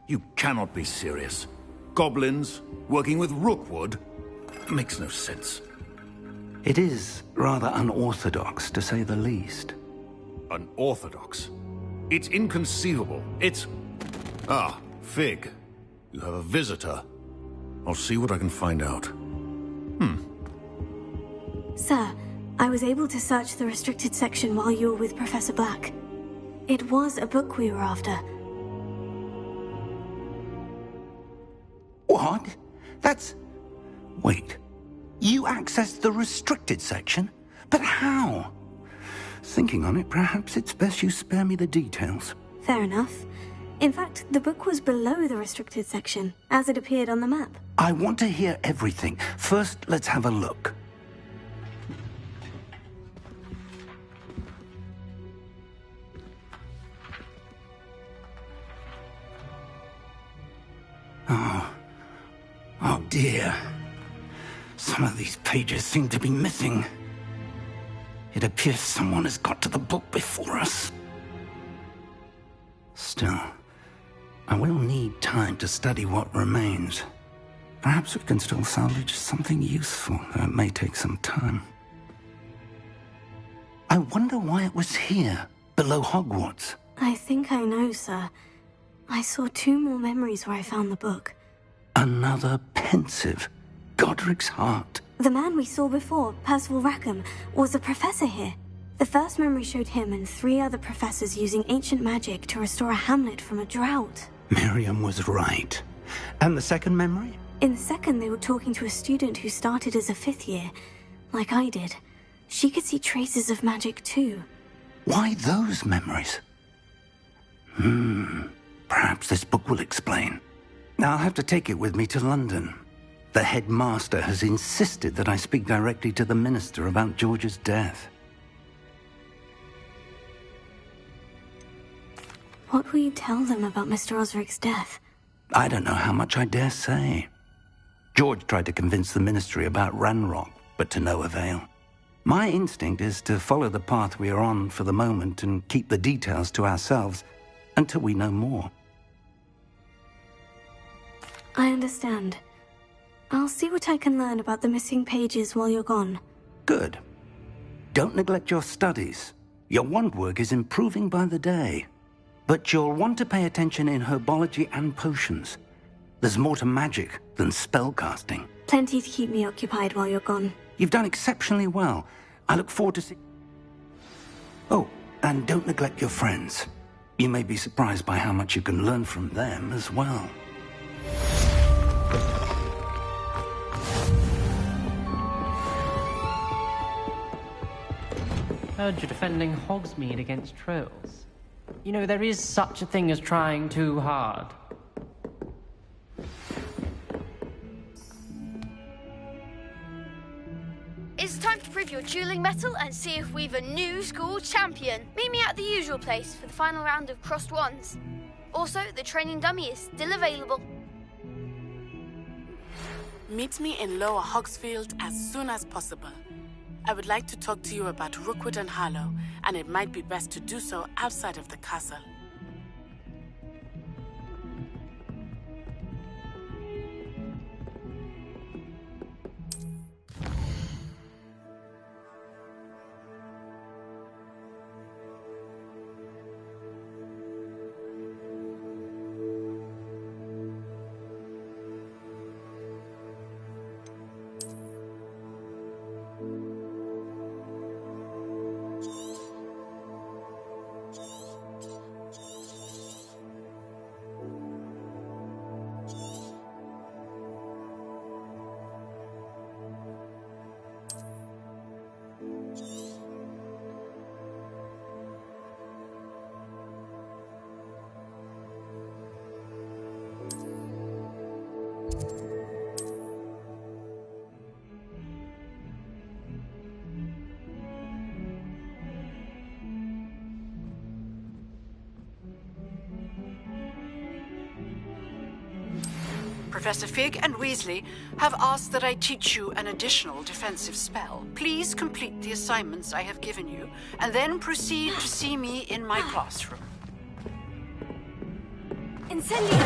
You cannot be serious. Goblins, working with Rookwood? Makes no sense. It is rather unorthodox, to say the least. Unorthodox? It's inconceivable. It's... Ah, Fig. You have a visitor. I'll see what I can find out. Sir, I was able to search the restricted section while you were with Professor Black. It was a book we were after. What? That's... Wait. You accessed the restricted section? But how? Thinking on it, perhaps it's best you spare me the details. Fair enough. In fact, the book was below the restricted section, as it appeared on the map. I want to hear everything. First, let's have a look. Oh dear. Some of these pages seem to be missing. It appears someone has got to the book before us. Still, I will need time to study what remains. Perhaps we can still salvage something useful, though it may take some time. I wonder why it was here, below Hogwarts. I think I know, sir. I saw 2 more memories where I found the book. Another pensive. Godric's heart. The man we saw before, Percival Rackham, was a professor here. The first memory showed him and 3 other professors using ancient magic to restore a hamlet from a drought. Miriam was right. And the second memory? In the second, they were talking to a student who started as a 5th year, like I did. She could see traces of magic too. Why those memories? Perhaps this book will explain. I'll have to take it with me to London. The headmaster has insisted that I speak directly to the minister about George's death. What will you tell them about Mr. Osric's death? I don't know how much I dare say. George tried to convince the ministry about Ranrock, but to no avail. My instinct is to follow the path we are on for the moment and keep the details to ourselves until we know more. I understand. I'll see what I can learn about the missing pages while you're gone. Good. Don't neglect your studies. Your wand work is improving by the day. But you'll want to pay attention in herbology and potions. There's more to magic than spellcasting. Plenty to keep me occupied while you're gone. You've done exceptionally well. I look forward to seeing... Oh, and don't neglect your friends. You may be surprised by how much you can learn from them as well. Heard you're defending Hogsmeade against trolls. You know, there is such a thing as trying too hard. It's time to prove your dueling mettle and see if we've a new school champion. Meet me at the usual place for the final round of crossed wands. Also, the training dummy is still available. Meet me in Lower Hogsfield as soon as possible. I would like to talk to you about Rookwood and Harlow, and it might be best to do so outside of the castle. Professor Fig and Weasley have asked that I teach you an additional defensive spell. Please complete the assignments I have given you, and then proceed to see me in my classroom. Incendio!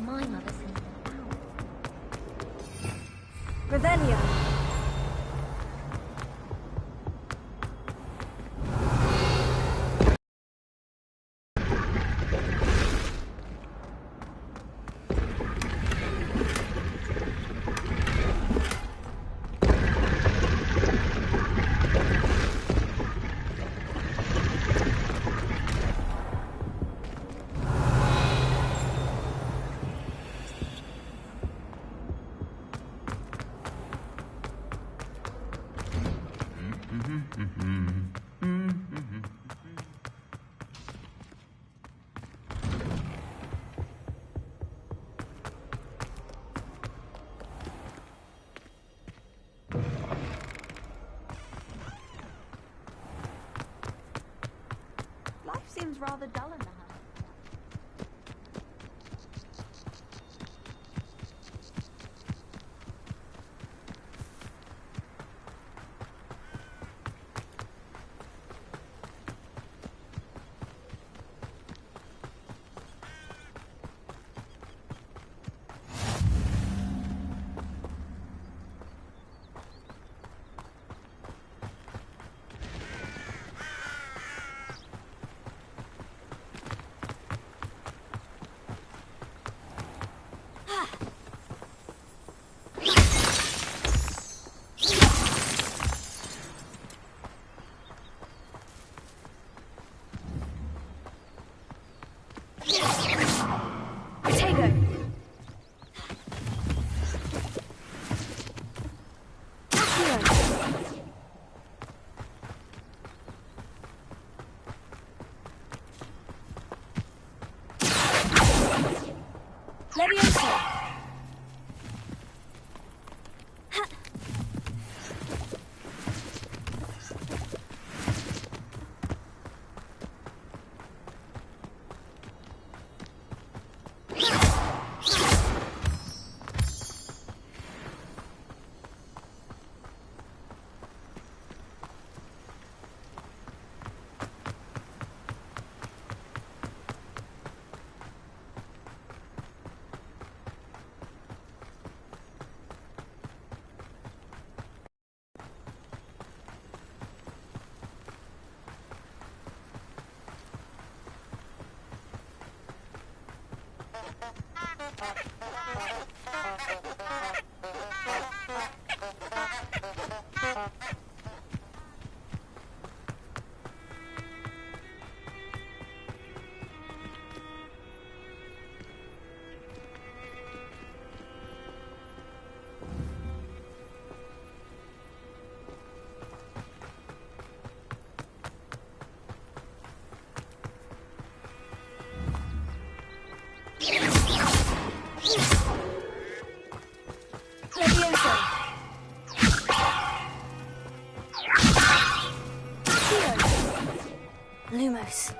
My mother said Revelio. Life seems rather dull in the house. Lumos.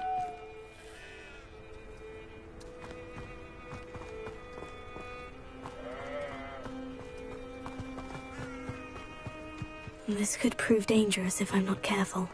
This could prove dangerous if I'm not careful.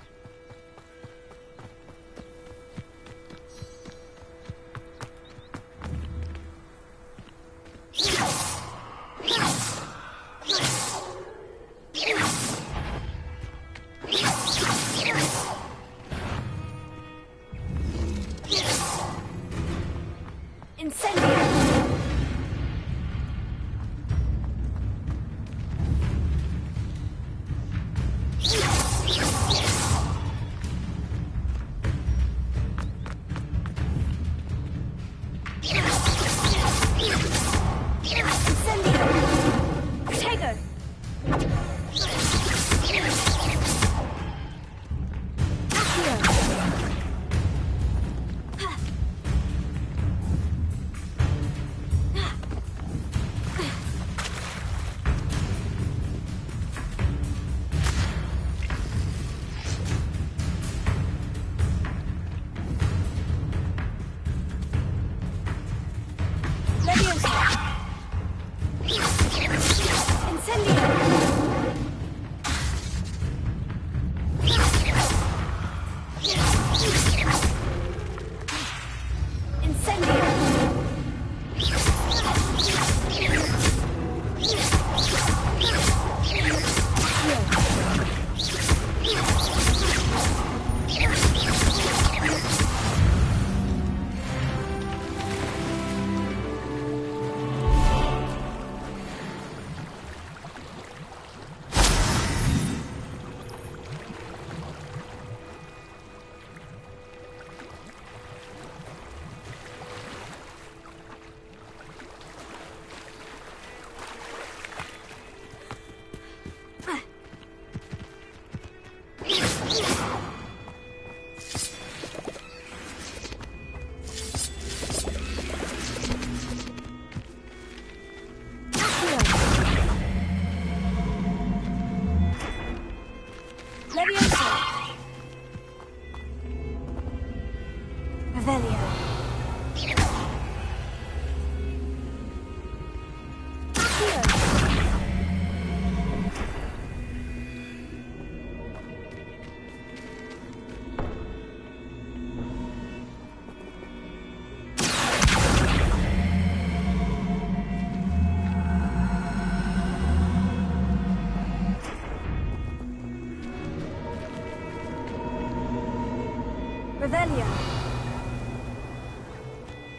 Revelio.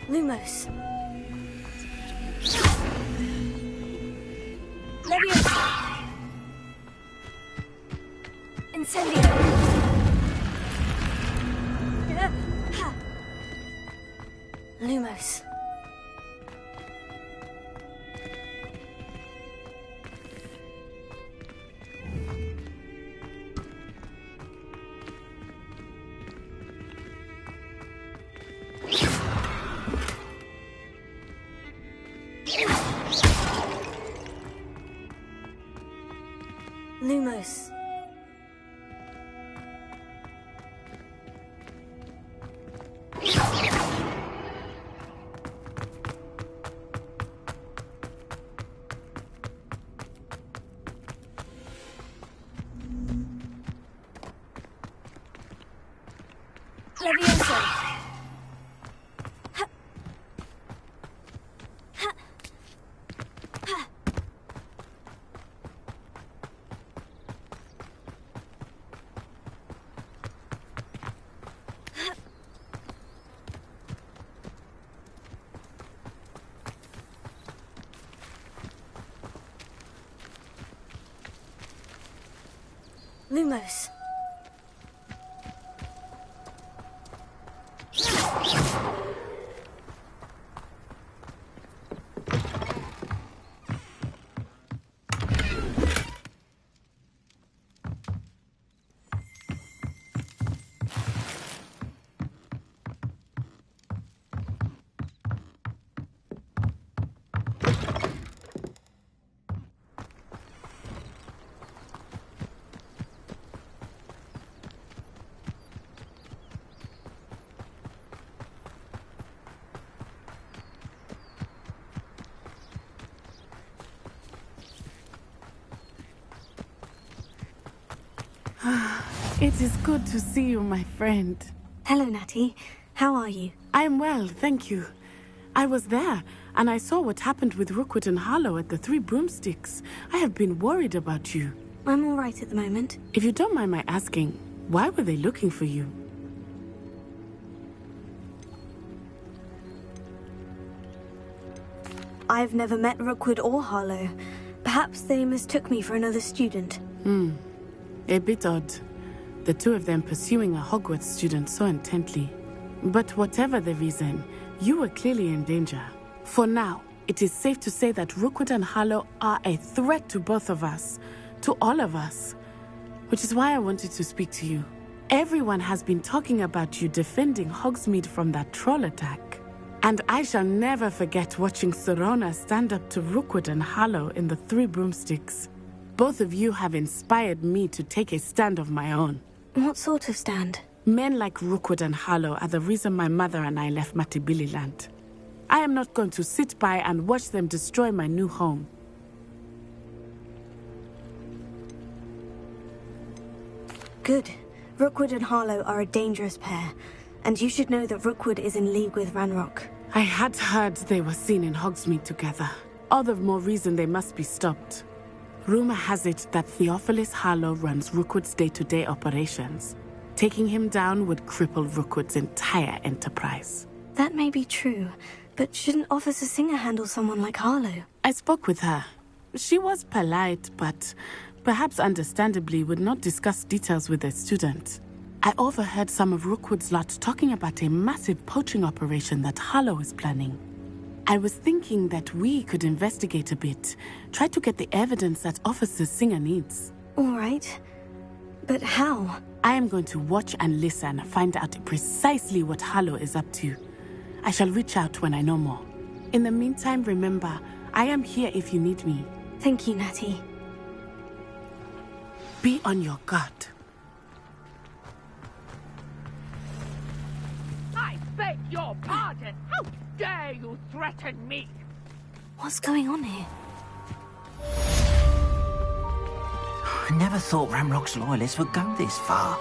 Lumos. Leviosa. Incendio. Lumos. Lumos. Leviosa. Lumos. It is good to see you, my friend. Hello, Natty. How are you? I am well, thank you. I was there, and I saw what happened with Rookwood and Harlow at the Three Broomsticks. I have been worried about you. I'm all right at the moment. If you don't mind my asking, why were they looking for you? I've never met Rookwood or Harlow. Perhaps they mistook me for another student. A bit odd. The two of them pursuing a Hogwarts student so intently. But whatever the reason, you were clearly in danger. For now, it is safe to say that Rookwood and Harlow are a threat to both of us. To all of us. Which is why I wanted to speak to you. Everyone has been talking about you defending Hogsmeade from that troll attack. And I shall never forget watching Serona stand up to Rookwood and Harlow in the Three Broomsticks. Both of you have inspired me to take a stand of my own. What sort of stand? Men like Rookwood and Harlow are the reason my mother and I left Matibili land. I am not going to sit by and watch them destroy my new home. Good. Rookwood and Harlow are a dangerous pair, and you should know that Rookwood is in league with Ranrock. I had heard they were seen in Hogsmeade together. All the more reason they must be stopped. Rumor has it that Theophilus Harlow runs Rookwood's day-to-day operations. Taking him down would cripple Rookwood's entire enterprise. That may be true, but shouldn't Officer Singer handle someone like Harlow? I spoke with her. She was polite, but perhaps understandably would not discuss details with a student. I overheard some of Rookwood's lot talking about a massive poaching operation that Harlow is planning. I was thinking that we could investigate a bit, try to get the evidence that Officer Singer needs. All right. But how? I am going to watch and listen, find out precisely what Harlow is up to. I shall reach out when I know more. In the meantime, remember, I am here if you need me. Thank you, Natty. Be on your guard. I beg your pardon! How dare you threaten me? What's going on here? I never thought Ranrock's loyalists would go this far.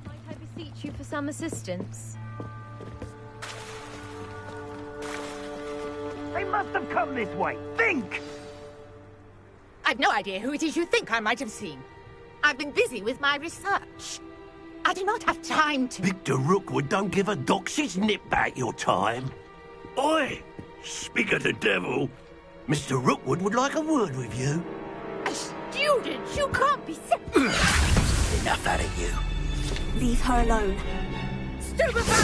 Might I beseech you for some assistance? They must have come this way. Think! I've no idea who it is you think I might have seen. I've been busy with my research. I do not have time to... Victor Rookwood don't give a doxy's nip back your time. Oi! Speak of the devil, Mr. Rookwood would like a word with you. A student? You can't be... Enough out of you. Leave her alone. Stupefy!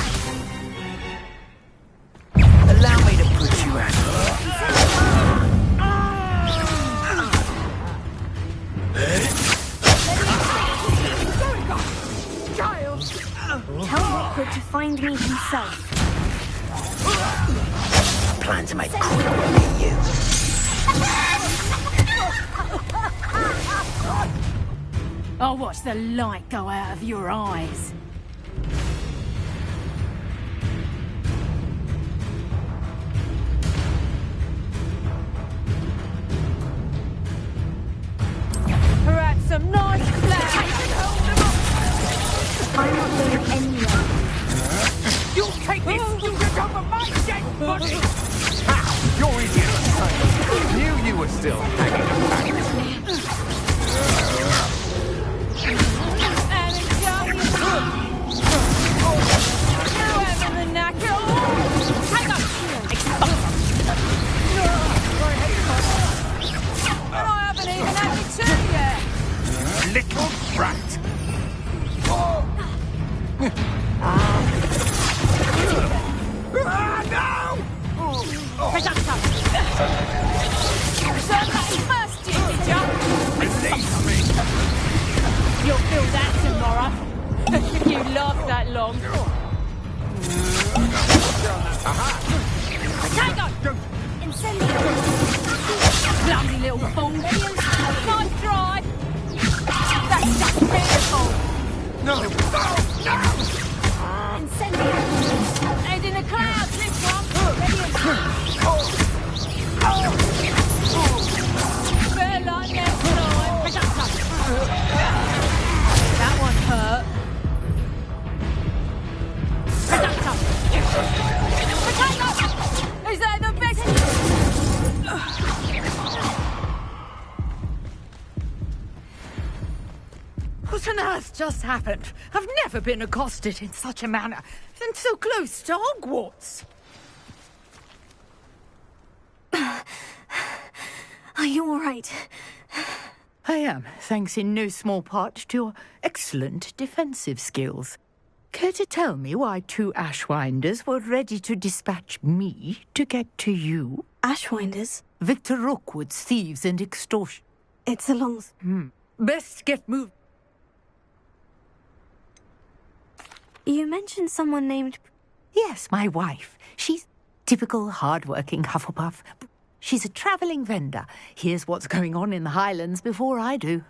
Allow me to put you out. Tell Rookwood to find me himself. I plan to make quick with you. I'll watch the light go out of your eyes. Perhaps some nice flowers. I'm not going anywhere. You take this student over my dead body! Ha! You're idiot! Knew you were still hanging back. Little brat! No! Release me! You'll feel that tomorrow. If you last that long. Potato! Incendio! Clumsy little fool. Nice try. That's just beautiful. No! No! Incendio! Head in the clouds, this one. Better like next time. That one hurt. Potato! Is that the best? What on earth just happened? I've never been accosted in such a manner, and so close to Hogwarts. Are you all right? I am, thanks in no small part to your excellent defensive skills. Care to tell me why two Ashwinders were ready to dispatch me to get to you? Ashwinders? Victor Rookwood's thieves and extortion. It's a long... Best get moved. You mentioned someone named... Yes, my wife. She's typical hard-working Hufflepuff. She's a travelling vendor. Here's what's going on in the Highlands before I do.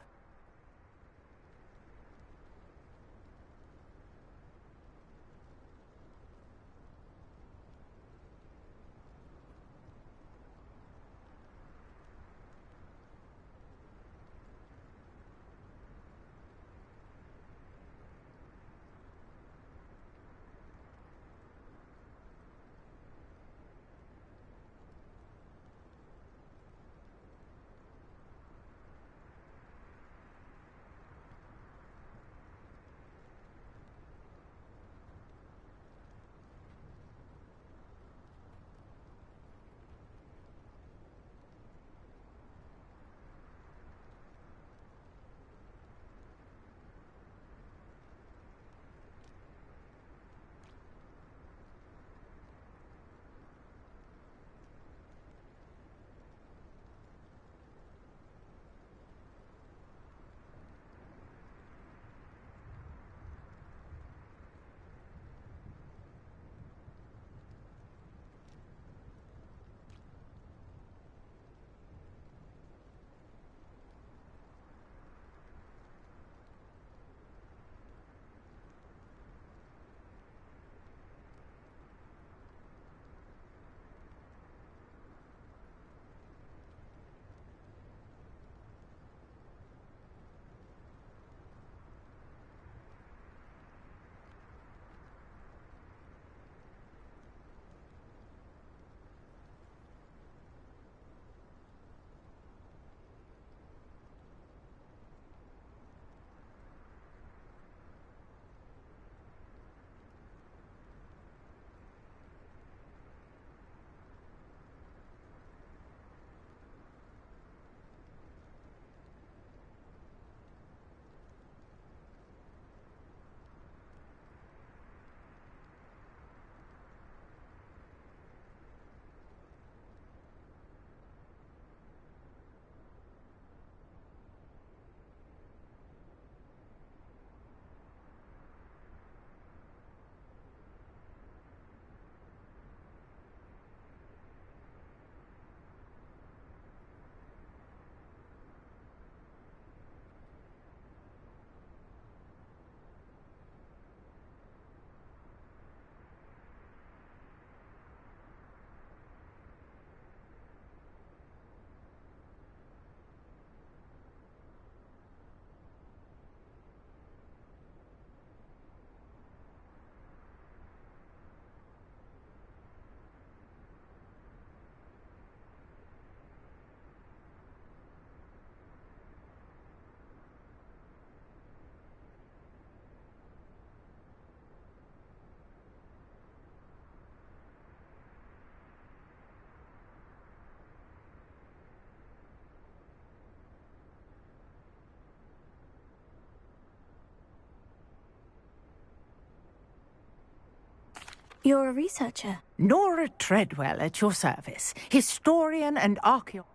You're a researcher. Nora Treadwell at your service, historian and archaeologist.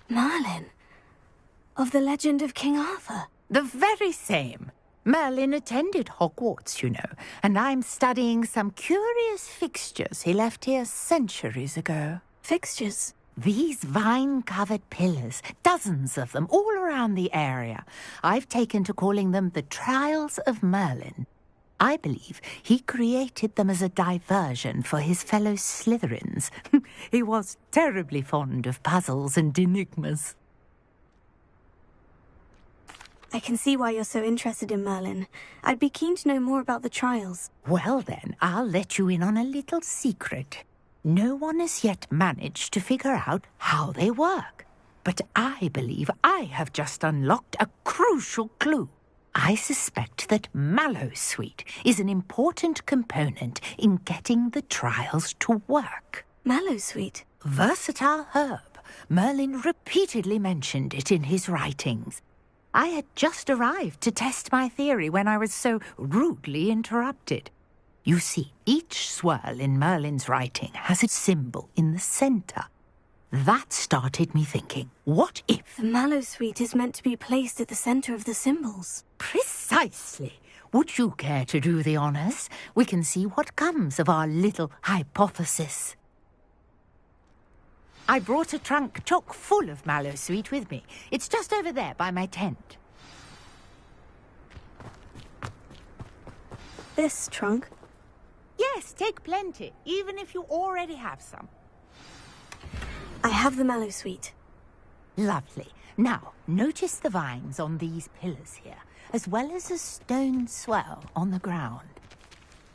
Merlin? Of the legend of King Arthur? The very same. Merlin attended Hogwarts, you know, and I'm studying some curious fixtures he left here centuries ago. Fixtures? These vine-covered pillars, dozens of them, all around the area. I've taken to calling them the Trials of Merlin. I believe he created them as a diversion for his fellow Slytherins. He was terribly fond of puzzles and enigmas. I can see why you're so interested in Merlin. I'd be keen to know more about the trials. Well then, I'll let you in on a little secret. No one has yet managed to figure out how they work. But I believe I have just unlocked a crucial clue. I suspect that Mallowsweet is an important component in getting the trials to work. Mallowsweet? Versatile herb. Merlin repeatedly mentioned it in his writings. I had just arrived to test my theory when I was so rudely interrupted. You see, each swirl in Merlin's writing has a symbol in the centre. That started me thinking, what if... The Mallowsweet is meant to be placed at the centre of the symbols. Precisely. Would you care to do the honours? We can see what comes of our little hypothesis. I brought a trunk chock full of Mallowsweet with me. It's just over there by my tent. This trunk? Yes, take plenty, even if you already have some. I have the Mallowsweet. Lovely. Now, notice the vines on these pillars here, as well as a stone swell on the ground.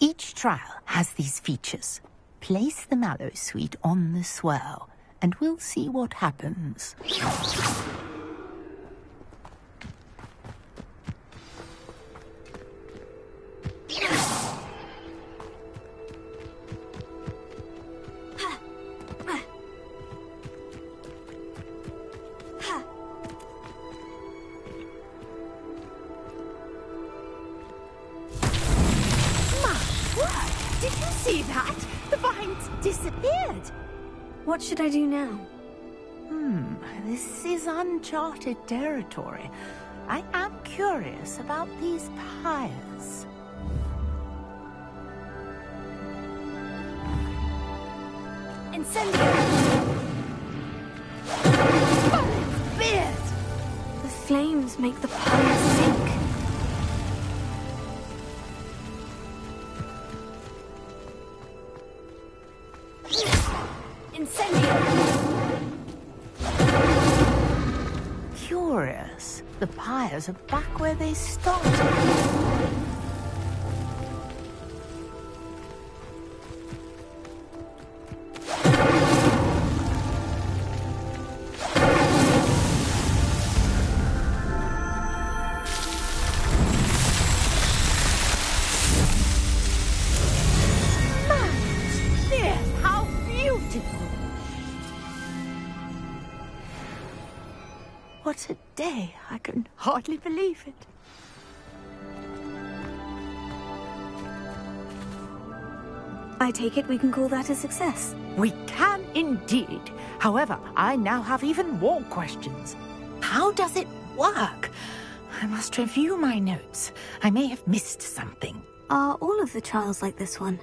Each trial has these features. Place the Mallowsweet on the swell, and we'll see what happens. See that? The vines disappeared. What should I do now? This is uncharted territory. I am curious about these pyres. Incendio! Merlin's beard! The flames make the pyres sink. Curious. The pyres are back where they started. How beautiful! What a day. I can hardly believe it. I take it we can call that a success. We can indeed. However, I now have even more questions. How does it work? I must review my notes. I may have missed something. Are all of the trials like this one?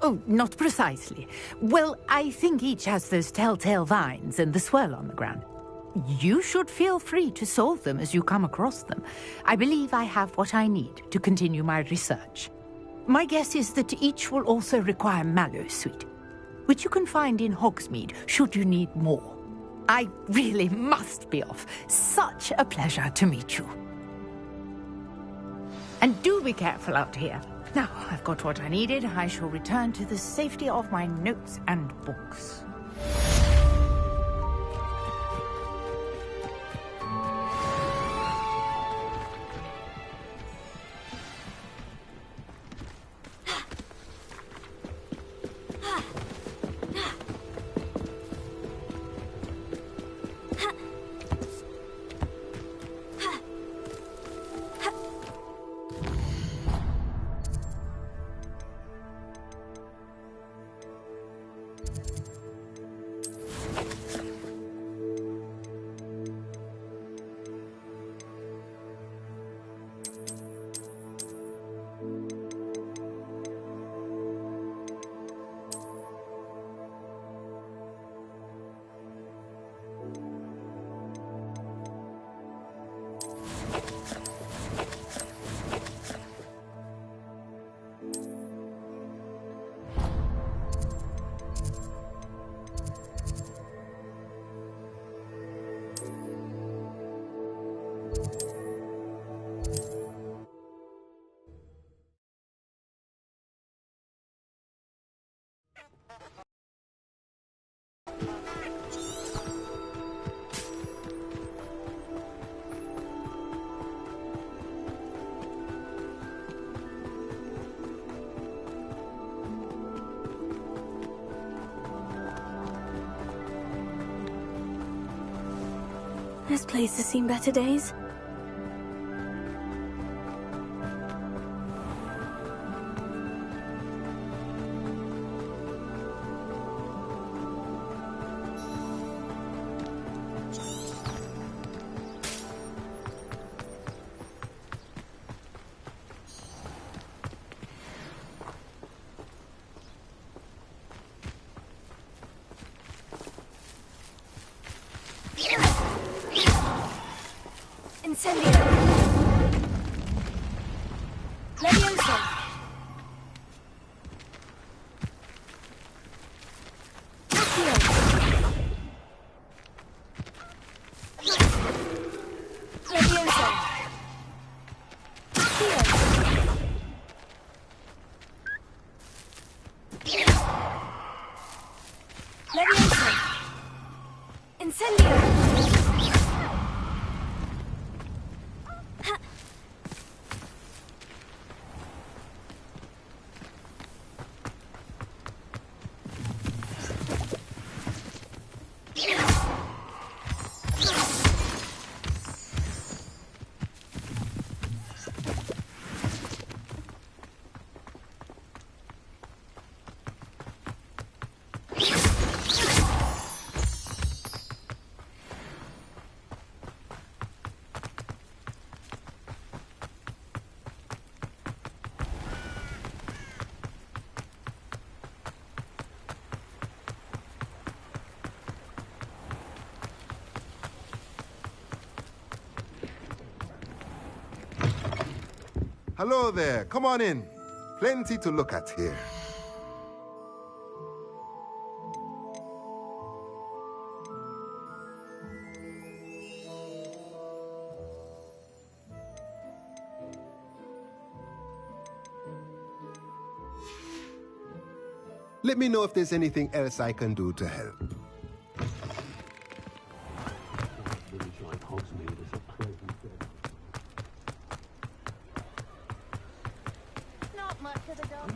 Oh, not precisely. Well, I think each has those telltale vines and the swirl on the ground. You should feel free to solve them as you come across them. I believe I have what I need to continue my research. My guess is that each will also require Mallowsweet, which you can find in Hogsmeade should you need more. I really must be off. Such a pleasure to meet you. And do be careful out here. Now, I've got what I needed. I shall return to the safety of my notes and books. This place has seen better days. Incendio. Levioso. Accio. Levioso. Accio. Levioso. Incendio. Hello there, come on in. Plenty to look at here. Let me know if there's anything else I can do to help. Not much of a dog.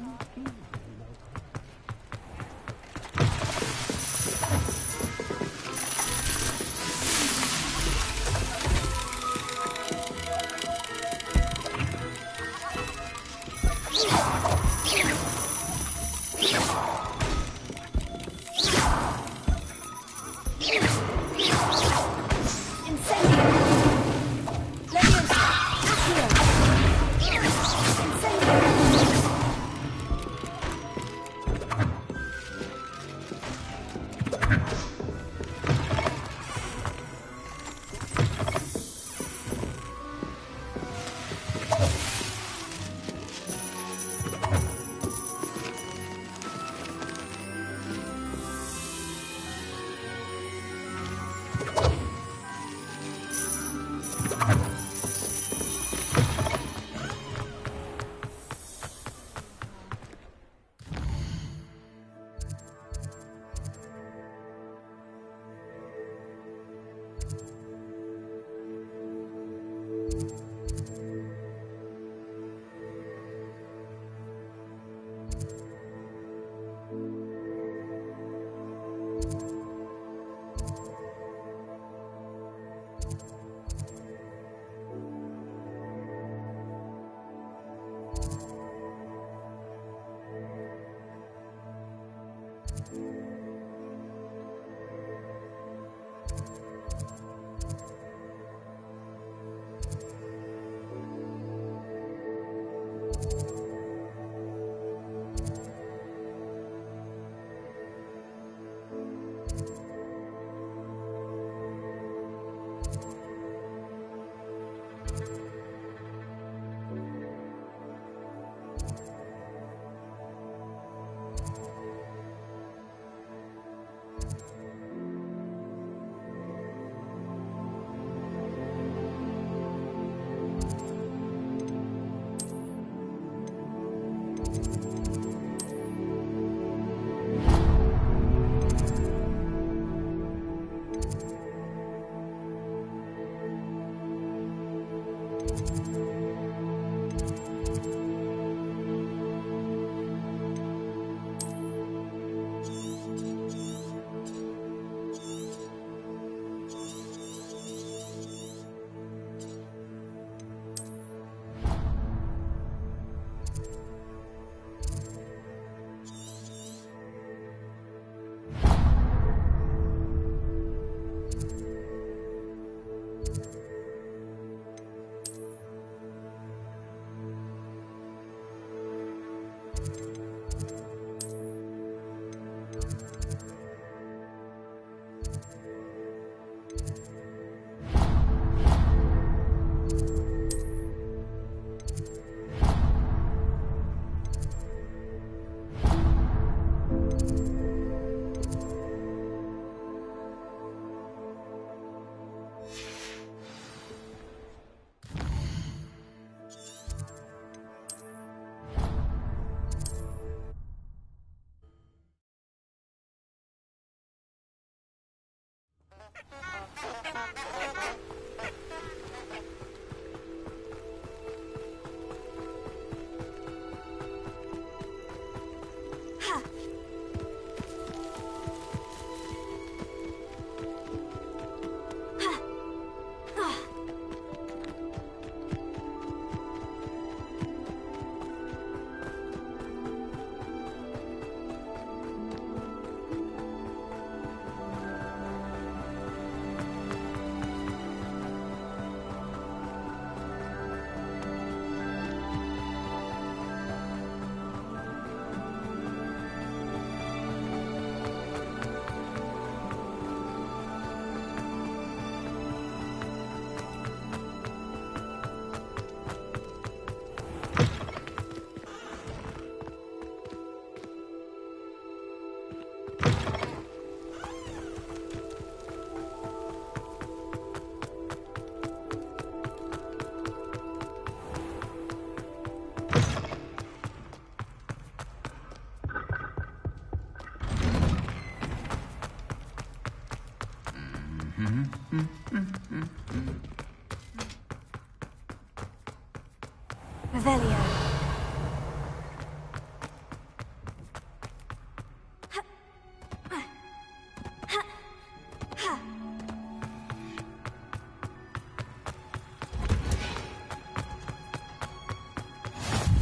Revelio.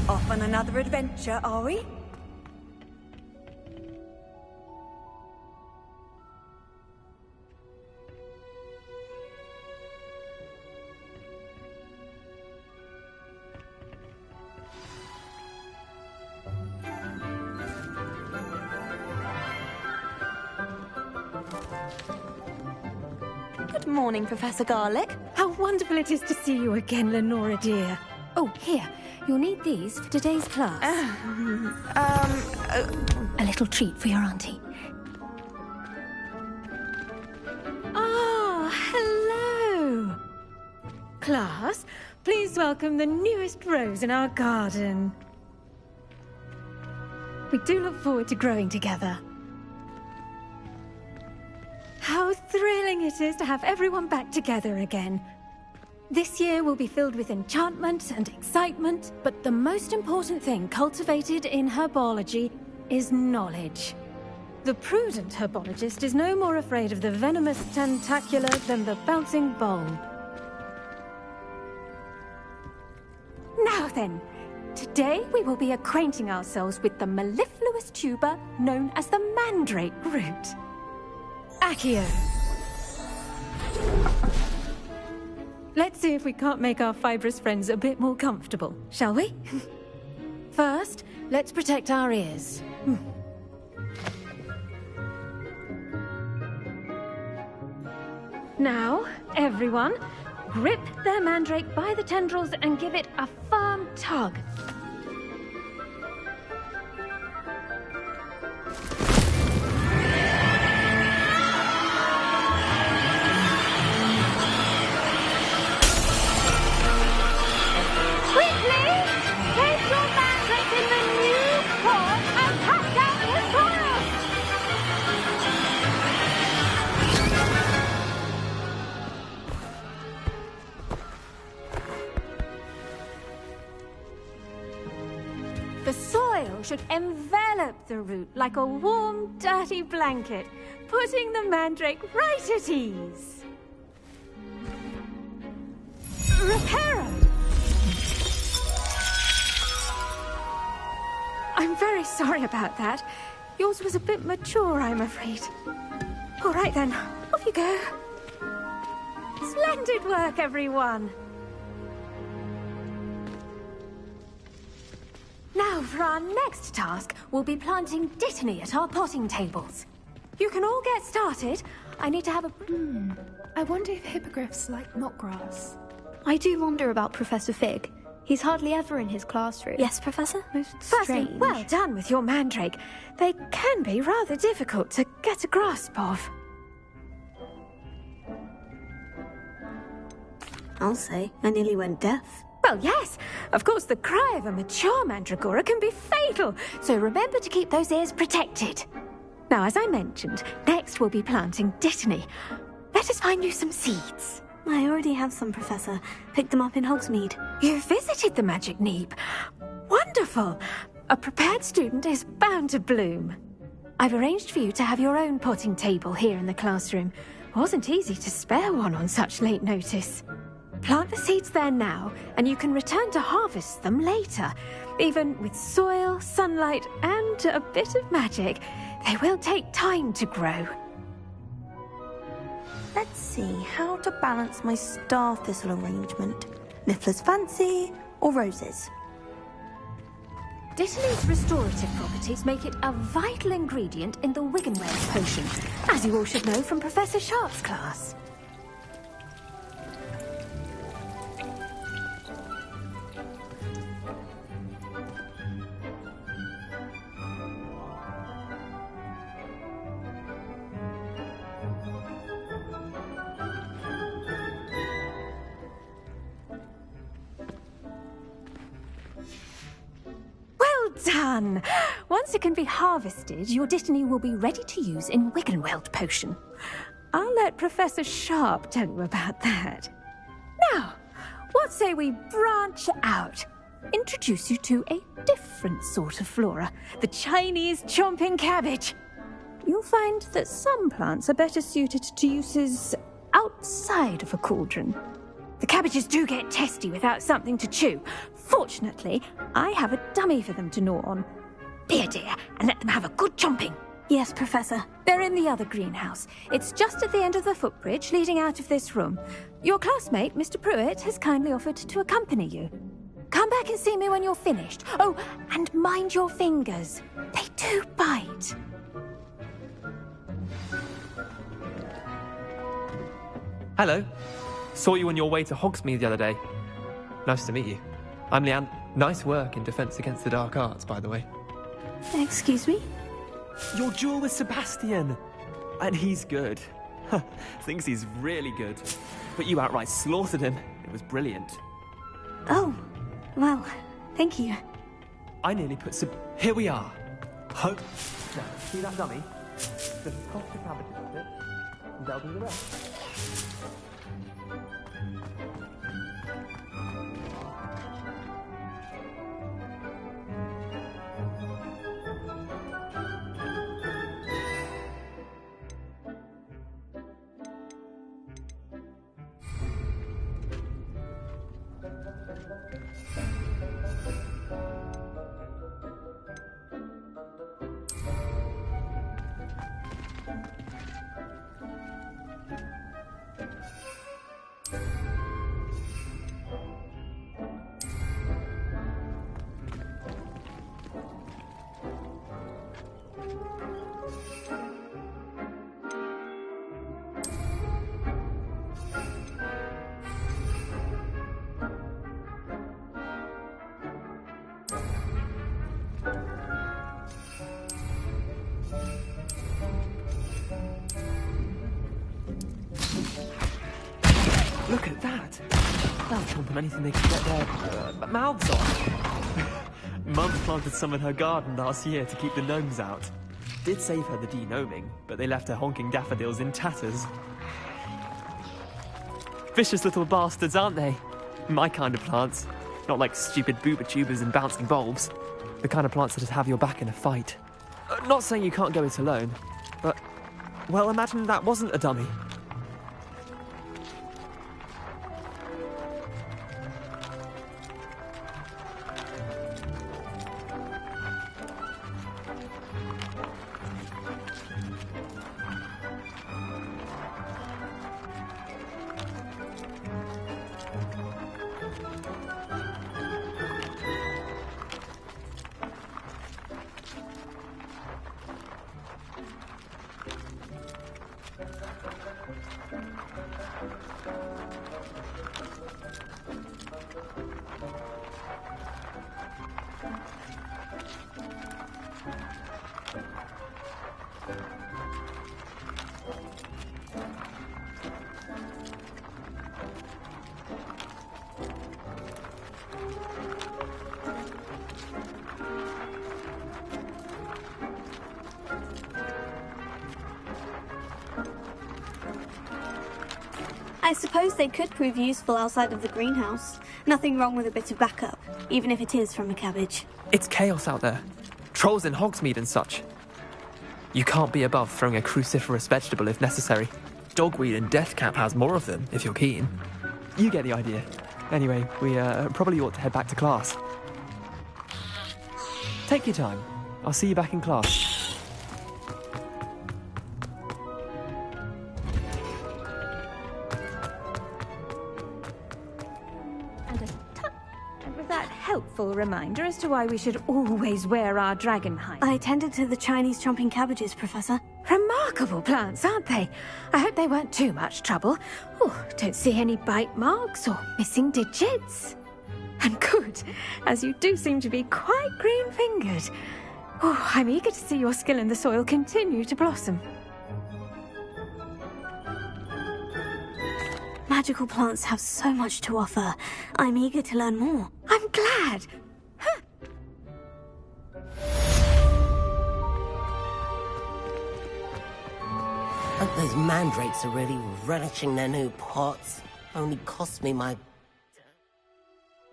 Off on another adventure, are we? Good morning, Professor Garlick. How wonderful it is to see you again, Lenora dear. Oh, here. You'll need these for today's class. A little treat for your auntie. Ah, hello. Class, please welcome the newest rose in our garden. We do look forward to growing together. How thrilling it is to have everyone back together again. This year will be filled with enchantment and excitement, but the most important thing cultivated in herbology is knowledge. The prudent herbologist is no more afraid of the venomous tentacula than the bouncing bulb. Now then, today we will be acquainting ourselves with the mellifluous tuber known as the mandrake root. Accio. Let's see if we can't make our fibrous friends a bit more comfortable, shall we? First, let's protect our ears. Now, everyone, grip their mandrake by the tendrils and give it a firm tug. The soil should envelop the root like a warm, dirty blanket, putting the mandrake right at ease. Reparo! I'm very sorry about that. Yours was a bit mature, I'm afraid. All right then, off you go. Splendid work, everyone! Now, for our next task, we'll be planting dittany at our potting tables. You can all get started. I need to have a... I wonder if hippogriffs like knotgrass. I do wonder about Professor Fig. He's hardly ever in his classroom. Yes, Professor? Most Firstly, strange. well done with your mandrake. They can be rather difficult to get a grasp of. I'll say, I nearly went deaf. Well, yes. Of course, the cry of a mature mandragora can be fatal, so remember to keep those ears protected. Now, as I mentioned, next we'll be planting dittany. Let us find you some seeds. I already have some, Professor. Picked them up in Hogsmeade. You visited the Magic Neep. Wonderful. A prepared student is bound to bloom. I've arranged for you to have your own potting table here in the classroom. Wasn't easy to spare one on such late notice. Plant the seeds there now, and you can return to harvest them later. Even with soil, sunlight, and a bit of magic, they will take time to grow. Let's see how to balance my star thistle arrangement. Miffler's Fancy or roses? Dittany's restorative properties make it a vital ingredient in the Wiggenweld potion, as you all should know from Professor Sharp's class. Done! Once it can be harvested, your dittany will be ready to use in Wiggenweld potion. I'll let Professor Sharp tell you about that. Now, what say we branch out? Introduce you to a different sort of flora, the Chinese chomping cabbage. You'll find that some plants are better suited to uses outside of a cauldron. The cabbages do get testy without something to chew. Fortunately, I have a dummy for them to gnaw on. Be a dear and let them have a good chomping. Yes, Professor. They're in the other greenhouse. It's just at the end of the footbridge leading out of this room. Your classmate, Mr. Pruitt, has kindly offered to accompany you. Come back and see me when you're finished. Oh, and mind your fingers. They do bite. Hello. Saw you on your way to Hogsmeade the other day. Nice to meet you. I'm Leanne. Nice work in Defense Against the Dark Arts, by the way. Excuse me? Your duel with Sebastian. And he's good. Thinks he's really good. But you outright slaughtered him. It was brilliant. Oh, well, thank you. I nearly put Here we are. Hope. Now, see that dummy? Just toss the cabbage at it, and they'll do the rest. Look at that! They'll chomp on anything they can get their mouths on. Mum planted some in her garden last year to keep the gnomes out. Did save her the de-gnoming, but they left her honking daffodils in tatters. Vicious little bastards, aren't they? My kind of plants. Not like stupid booba tubers and bouncing bulbs. The kind of plants that just have your back in a fight. Not saying you can't go it alone, but... well, imagine that wasn't a dummy. I suppose they could prove useful outside of the greenhouse. Nothing wrong with a bit of backup, even if it is from a cabbage. It's chaos out there. Trolls in Hogsmeade and such. You can't be above throwing a cruciferous vegetable if necessary. Dogweed and deathcap has more of them, if you're keen. You get the idea. Anyway, we probably ought to head back to class. Take your time. I'll see you back in class. Helpful reminder as to why we should always wear our dragon hide. I tended to the Chinese chomping cabbages, Professor. Remarkable plants, aren't they? I hope they weren't too much trouble. Oh, don't see any bite marks or missing digits. And good, as you do seem to be quite green-fingered. Oh, I'm eager to see your skill in the soil continue to blossom. Magical plants have so much to offer. I'm eager to learn more. I'm glad. Huh. Hope those mandrakes are really relishing their new pots. Only cost me my